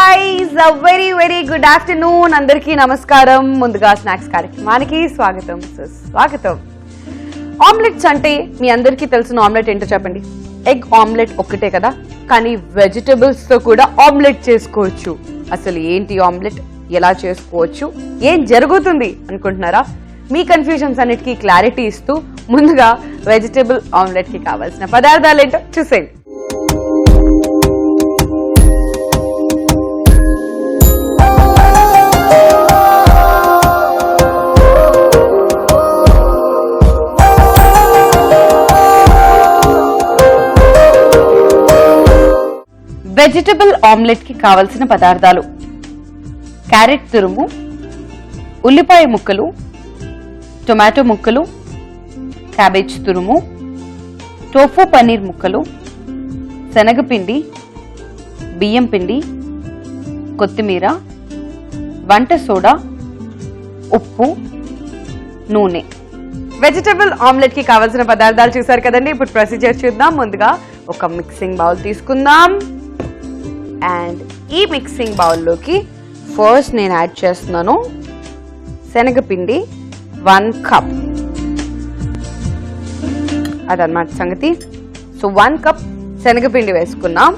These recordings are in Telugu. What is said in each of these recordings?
guys, a very good afternoon. Andarki namaskaram. Munduga snacks కార్యక్రమానికి స్వాగతం. ఆమ్లెట్స్ అంటే మీ అందరికీ తెలిసిన ఆమ్లెట్ ఏంటో చెప్పండి. ఎగ్ ఆమ్లెట్ ఒక్కటే కదా, కానీ వెజిటబుల్స్ తో కూడా ఆమ్లెట్ చేసుకోవచ్చు. అసలు ఏంటి ఆమ్లెట్, ఎలా చేసుకోవచ్చు, ఏం జరుగుతుంది అనుకుంటున్నారా? మీ కన్ఫ్యూజన్స్ అన్నిటికీ క్లారిటీ ఇస్తూ ముందుగా వెజిటబుల్ ఆమ్లెట్ కి కావాల్సిన పదార్థాలు ఏంటో చూసేయండి. వెజిటబుల్ ఆమ్లెట్ కి కావలసిన పదార్థాలు: క్యారెట్ తురుము, ఉల్లిపాయ ముక్కలు, టొమాటో ముక్కలు, క్యాబేజ్ తురుము, టోఫు పన్నీర్ ముక్కలు, శనగపిండి, బియ్యం పిండి, కొత్తిమీర, వంట సోడా, ఉప్పు, నూనె. వెజిటబుల్ ఆమ్లెట్ కి కావాల్సిన పదార్థాలు చూసారు కదండి. ఇప్పుడు ప్రొసీజర్ చూద్దాం. ముందుగా ఒక మిక్సింగ్ బౌల్ తీసుకుందాం. అండ్ ఈ మిక్సింగ్ బౌల్లోకి ఫస్ట్ నేను యాడ్ చేస్తున్నాను శనగపిండి 1 కప్. అదన్నమాట సంగతి. సో 1 కప్ శనగపిండి వేసుకున్నాం.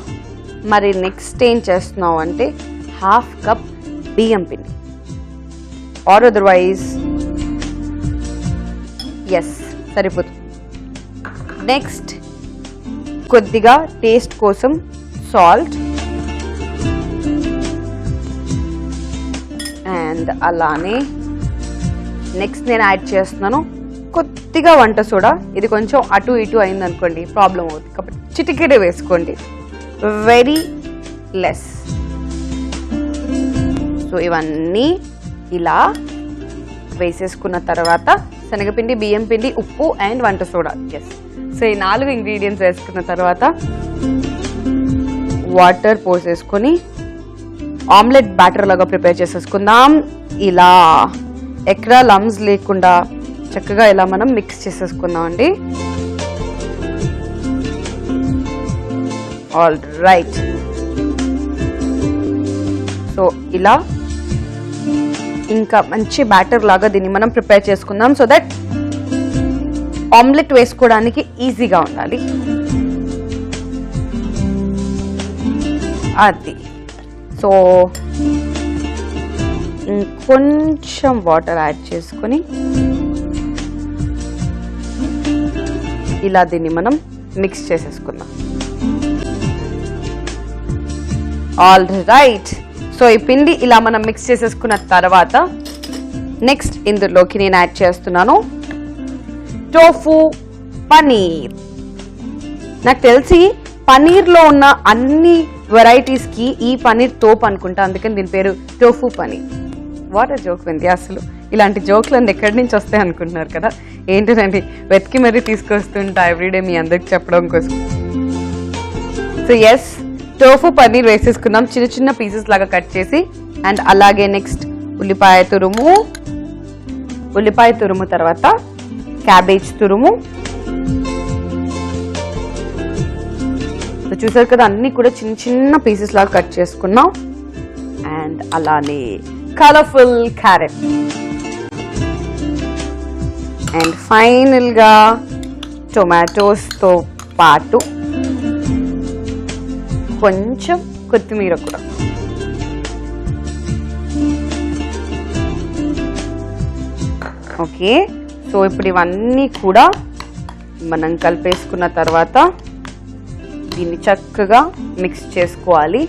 మరి నెక్స్ట్ ఏం చేస్తున్నాం అంటే ½ కప్ బియ్యం పిండి, ఆర్ అదర్వైజ్ ఎస్ సరిపోతుంది. నెక్స్ట్ కొద్దిగా టేస్ట్ కోసం సాల్ట్, అండ్ అలానే నెక్స్ట్ నేను యాడ్ చేస్తున్నాను కొద్దిగా వంట సోడా. ఇది కొంచెం అటు ఇటు అయింది అనుకోండి ప్రాబ్లం అవుతుంది, కాబట్టి చిటికెడే వేసుకోండి, వెరీ లెస్. సో ఇవన్నీ ఇలా వేసేసుకున్న తర్వాత శనగపిండి, బియ్యం పిండి, ఉప్పు అండ్ వంట సోడా, ఎస్. సో ఈ 4 ఇంగ్రీడియంట్స్ వేసుకున్న తర్వాత వాటర్ పోసేసుకొని ఆమ్లెట్ బ్యాటర్ లాగా ప్రిపేర్ చేసేసుకుందాం. ఇలా ఎక్కడ లమ్స్ లేకుండా చక్కగా ఇలా మనం మిక్స్ చేసేసుకుందాం అండి. All right. సో ఇలా ఇంకా మంచి బ్యాటర్ లాగా దీన్ని మనం ప్రిపేర్ చేసుకుందాం, సో దట్ ఆమ్లెట్ వేసుకోవడానికి ఈజీగా ఉండాలి. అది. సో కొంచెం వాటర్ యాడ్ చేసుకొని ఇలా దీన్ని మనం మిక్స్ చేసేసుకుందాం. All right. సో ఈ పిండి ఇలా మనం మిక్స్ చేసేసుకున్న తర్వాత నెక్స్ట్ ఇందులోకి నేను యాడ్ చేస్తున్నాను టోఫు పనీర్. నాకు తెలిసి పనీర్లో ఉన్న అన్ని వెరైటీస్ కి ఈ పనీర్ తోపు అనుకుంటా, అందుకని దీని పేరు tofu paneer. What a joke వింది. అసలు ఇలాంటి జోక్లన్నీ ఎక్కడి నుంచి వస్తాయి అనుకుంటున్నారు కదా. ఏంటండి వెతికి మరీ తీసుకొస్తుంటా ఎవ్రీడే మీ అందరికి చెప్పడం కోసం. సో ఎస్, టోఫు పనీర్ వేసేసుకుందాం చిన్న చిన్న పీసెస్ లాగా కట్ చేసి. అండ్ అలాగే నెక్స్ట్ ఉల్లిపాయ తురుము తర్వాత క్యాబేజ్ తురుము. చూసారు కదా, అన్ని కూడా చిన్న చిన్న పీసెస్ లాగా కట్ చేసుకున్నాం. అండ్ అలానే కలర్ఫుల్ క్యారెట్. అండ్ ఫైనల్ గా టొమాటోస్ తో పాటు కొంచెం కొత్తిమీర కూడా. ఓకే. సో ఇప్పుడు ఇవన్నీ కూడా మనం కలిపేసుకున్న తర్వాత దీన్ని చక్కగా మిక్స్ చేసుకోవాలి.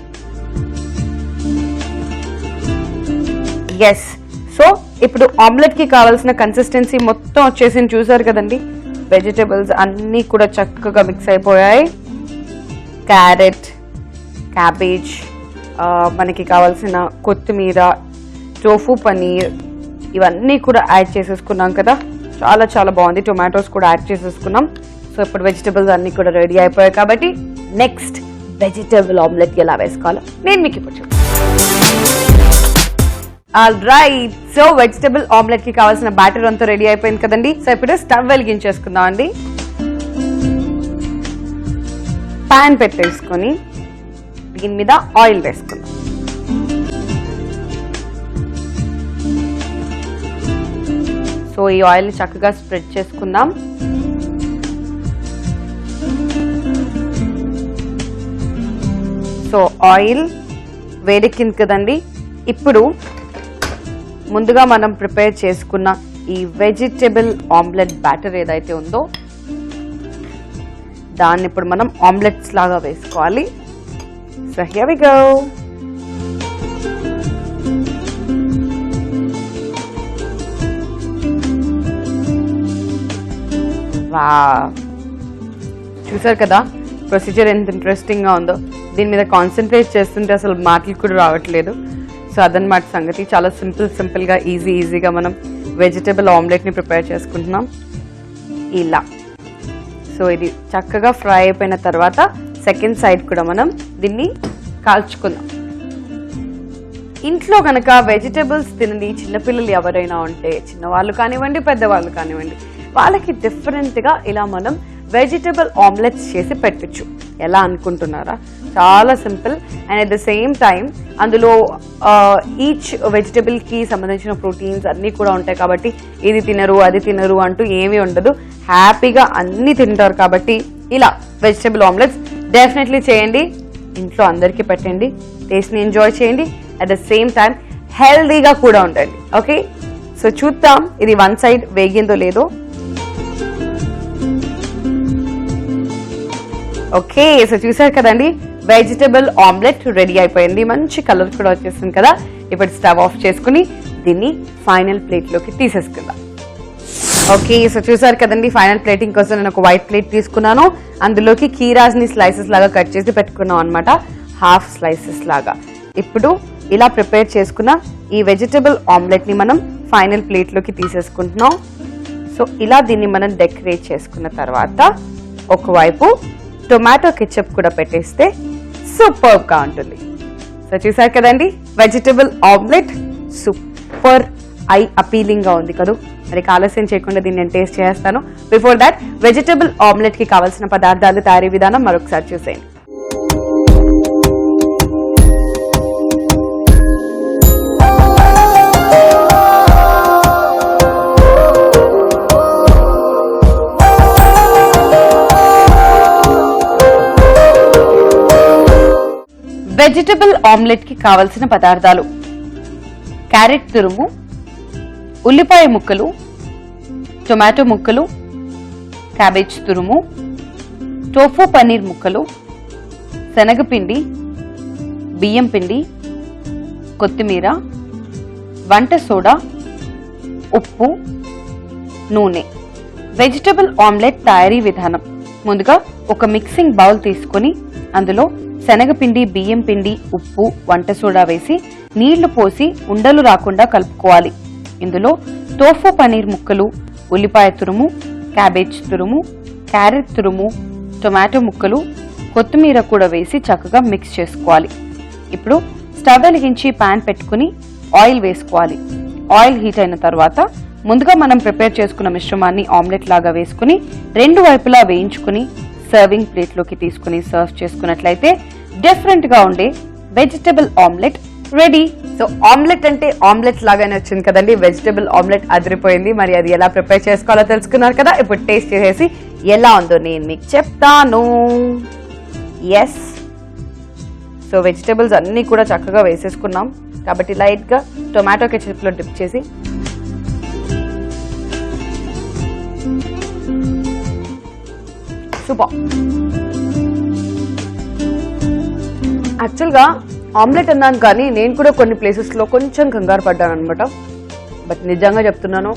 ఎస్. సో ఇప్పుడు ఆమ్లెట్ కి కావాల్సిన కన్సిస్టెన్సీ మొత్తం వచ్చేసింది చూసారు కదండి. వెజిటబుల్స్ అన్నీ కూడా చక్కగా మిక్స్ అయిపోయాయి. క్యారెట్, క్యాబేజ్, మనకి కావాల్సిన కొత్తిమీర, టోఫు పనీర్ ఇవన్నీ కూడా యాడ్ చేసేసుకున్నాం కదా. చాలా చాలా బాగుంది. టొమాటోస్ కూడా యాడ్ చేసేసుకున్నాం. సో ఇప్పుడు వెజిటబుల్స్ అన్ని కూడా రెడీ అయిపోయాయి కాబట్టి నెక్స్ట్ వెజిటబుల్ ఆమ్లెట్ ఎలా వేసుకోవాలో నేను మీకు ఇప్పుడు చూస్తాను. All right. So vegetable omelette కి కావాల్సిన బ్యాటర్ అంతా రెడీ అయిపోయింది కదండి. సో ఇప్పుడు స్టవ్ వెలిగించేసుకుందాం అండి. పాన్ పెట్టేసుకొని దీని మీద ఆయిల్ వేసుకుందాం. సో ఈ ఆయిల్ని చక్కగా స్ప్రెడ్ చేసుకుందాం. సో ఆయిల్ వేడెక్కింది కదండి. ఇప్పుడు ముందుగా మనం ప్రిపేర్ చేసుకున్న ఈ వెజిటబుల్ ఆమ్లెట్ బ్యాటర్ ఏదైతే ఉందో దాన్ని ఇప్పుడు మనం ఆమ్లెట్స్ లాగా వేసుకోవాలి. So here we go. Wow, చూసారు కదా ప్రొసీజర్ ఎంత ఇంట్రెస్టింగ్ గా ఉందో. దీని మీద కాన్సన్ట్రేట్ చేస్తుంటే అసలు మాటలు కూడా రావట్లేదు. సో అదనమాట సంగతి. చాలా సింపుల్ గా ఈజీగా మనం వెజిటబుల్ ఆమ్లెట్ ని ప్రిపేర్ చేసుకుంటున్నాం ఇలా. సో ఇది చక్కగా ఫ్రై అయిపోయిన తర్వాత సెకండ్ సైడ్ కూడా మనం దీన్ని కాల్చుకుందాం. ఇంట్లో కనుక వెజిటబుల్స్ తినని చిన్నపిల్లలు ఎవరైనా ఉంటే, చిన్నవాళ్ళు కానివ్వండి పెద్దవాళ్ళు కానివ్వండి, వాళ్ళకి డిఫరెంట్గా ఇలా మనం వెజిటబుల్ ఆమ్లెట్స్ చేసి పెట్టచ్చు. ఎలా అనుకుంటున్నారా? చాలా simple and at the same time అందులో ఈచ్ వెజిటబుల్కి సంబంధించిన ప్రోటీన్స్ అన్నీ కూడా ఉంటాయి కాబట్టి ఇది తినరు అది తినరు అంటూ ఏమీ ఉండదు. హ్యాపీగా అన్నీ తింటారు కాబట్టి ఇలా వెజిటబుల్ ఆమ్లెట్స్ డెఫినెట్లీ చేయండి. ఇంట్లో అందరికీ పెట్టండి, టేస్ట్ని ఎంజాయ్ చేయండి, అట్ ద సేమ్ టైం హెల్దీగా కూడా ఉండండి. ఓకే, సో చూద్దాం ఇది వన్ సైడ్ వేగిందో లేదో. ఓకే, సో చూసారు కదండి వెజిటబుల్ ఆమ్లెట్ రెడీ అయిపోయింది. మంచి కలర్ కూడా వచ్చేస్తుంది కదా. ఇప్పుడు స్టవ్ ఆఫ్ చేసుకుని దీన్ని ఫైనల్ ప్లేట్లోకి తీసేసుకుందాం. ఓకే, సో చూసారు కదండి ఫైనల్ ప్లేటింగ్ కోసం నేను ఒక వైట్ ప్లేట్ తీసుకున్నాను. అందులోకి కీరాస్ని స్లైసెస్ లాగా కట్ చేసి పెట్టుకున్నాం అనమాట, హాఫ్ స్లైసెస్ లాగా. ఇప్పుడు ఇలా ప్రిపేర్ చేసుకున్న ఈ వెజిటబుల్ ఆమ్లెట్ని మనం ఫైనల్ ప్లేట్లోకి తీసేసుకుంటున్నాం. సో ఇలా దీన్ని మనం డెకరేట్ చేసుకున్న తర్వాత ఒకవైపు టొమాటో కెచప్ కూడా పెట్టేస్తే సూపర్ గా ఉంటుంది. సో చూసారు కదండి vegetable omelette super I appealing గా ఉంది కదా. మరి ఆలస్యం చేయకుండా దీన్ని నేను టేస్ట్ చేస్తాను. బిఫోర్ దాట్ వెజిటబుల్ ఆమ్లెట్ కి కావాల్సిన పదార్థాలు, తయారీ విధానం మరొకసారి చూసేయండి. వెజిటబుల్ ఆమ్లెట్ కి కావలసిన పదార్థాలు: క్యారెట్ తురుము, ఉల్లిపాయ ముక్కలు, టొమాటో ముక్కలు, క్యాబేజ్ తురుము, టోఫు పన్నీర్ ముక్కలు, శనగపిండి, బియ్యం పిండి, కొత్తిమీర, వంట సోడా, ఉప్పు, నూనె. వెజిటబుల్ ఆమ్లెట్ తయారీ విధానం: ముందుగా ఒక మిక్సింగ్ బౌల్ తీసుకొని అందులో శనగపిండి, బియ్యం పిండి, ఉప్పు, వంట సోడా వేసి నీళ్లు పోసి ఉండలు రాకుండా కలుపుకోవాలి. ఇందులో టోఫు పనీర్ ముక్కలు, ఉల్లిపాయ తురుము, క్యాబేజ్ తురుము, క్యారెట్ తురుము, టొమాటో ముక్కలు, కొత్తిమీర కూడా వేసి చక్కగా మిక్స్ చేసుకోవాలి. ఇప్పుడు స్టవ్ వెలిగించి పాన్ పెట్టుకుని ఆయిల్ వేసుకోవాలి. ఆయిల్ హీట్ అయిన తర్వాత ముందుగా మనం ప్రిపేర్ చేసుకున్న మిశ్రమాన్ని ఆమ్లెట్ లాగా వేసుకుని రెండు వైపులా వేయించుకుని సర్వింగ్ ప్లేట్లోకి తీసుకుని సర్వ్ చేసుకున్నట్లయితే డిఫరెంట్ గా ఉండే vegetable omelette ready. So omelette అంటే ఆమ్లెట్ లాగానే వచ్చింది కదండి. వెజిటబుల్ ఆమ్లెట్ అదిరిపోయింది. మరి అది ఎలా ప్రిపేర్ చేసుకోవాలో తెలుసుకున్నారు కదా. ఇప్పుడు టేస్ట్ చేసేసి ఎలా ఉందో నేను మీకు చెప్తాను. ఎస్, సో వెజిటబుల్స్ అన్ని కూడా చక్కగా వేసేసుకున్నాం కాబట్టి లైట్ గా టొమాటో కెచప్ లో డిప్ చేసి సూపర్. యాక్చువల్గా ఆమ్లెట్ అన్నాను కానీ నేను కూడా కొన్ని ప్లేసెస్లో కొంచెం కంగారు పడ్డాను అనమాట. బట్ నిజంగా చెప్తున్నాను,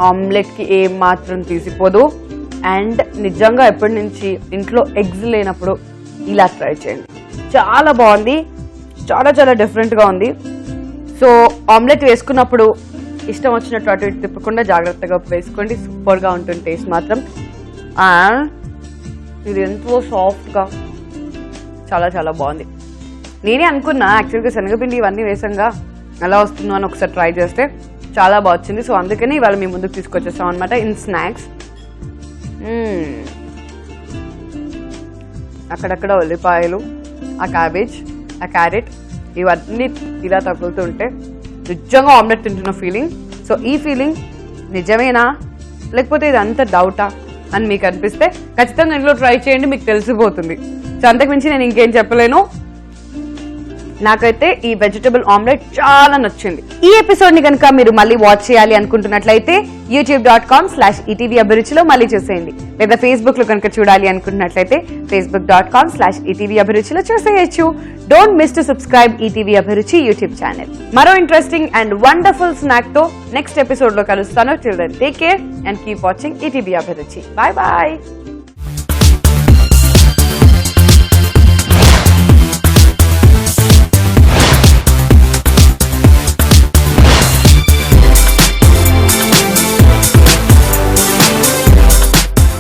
ఆమ్లెట్కి ఏం మాత్రం తీసిపోదు. అండ్ నిజంగా ఎప్పటి నుంచి ఇంట్లో ఎగ్స్ లేనప్పుడు ఇలా ట్రై చేయండి, చాలా బాగుంది, చాలా చాలా డిఫరెంట్గా ఉంది. సో ఆమ్లెట్ వేసుకున్నప్పుడు ఇష్టం వచ్చినట్టు అటు ఇటు తిప్పకుండా జాగ్రత్తగా వేసుకోండి, సూపర్గా ఉంటుంది టేస్ట్ మాత్రం. అండ్ ఇది ఎంతో సాఫ్ట్గా చాలా చాలా బాగుంది. నేనే అనుకున్నా యాక్చువల్గా శనగపిండి ఇవన్నీ వేసంగా ఎలా వస్తుందో అని ఒకసారి ట్రై చేస్తే చాలా బాగా వచ్చింది. సో అందుకని ఇవాళ మీ ముందుకు తీసుకొచ్చేస్తాం అనమాట ఇన్ స్నాక్స్. అక్కడక్కడ ఉల్లిపాయలు, ఆ క్యాబేజ్, ఆ క్యారెట్ ఇవన్నీ ఇలా తగులుతుంటే నిజంగా ఆమ్లెట్ తింటున్న ఫీలింగ్. సో ఈ ఫీలింగ్ నిజమేనా లేకపోతే ఇదంతా డౌటా అని మీకు అనిపిస్తే ఖచ్చితంగా ఇంట్లో ట్రై చేయండి, మీకు తెలిసిపోతుంది. సో అంతకుమించి నేను ఇంకేం చెప్పలేను. నాకైతే ఈ వెజిటబుల్ ఆమ్లెట్ చాలా నచ్చింది. ఈ ఎపిసోడ్ ని కనుక మీరు మళ్ళీ వాచ్ చేయాలి అనుకుంటున్నట్లయితే youtube.com/ETV అభిరుచిలో మళ్ళీ చూసేయండి. లేదా ఫేస్బుక్ లో కనుక చూడాలి అనుకుంటున్నట్లయితే facebook.com/ETV అభిరుచిలో చూసేయచ్చు. Don't miss to subscribe ETV Abhiruchi YouTube channel. మరో ఇంట్రెస్టింగ్ అండ్ వండర్ఫుల్ స్నాక్ తో నెక్స్ట్ ఎపిసోడ్ లో కలుస్తాను. Till then take care and keep watching ETV Abhiruchi. Bye bye.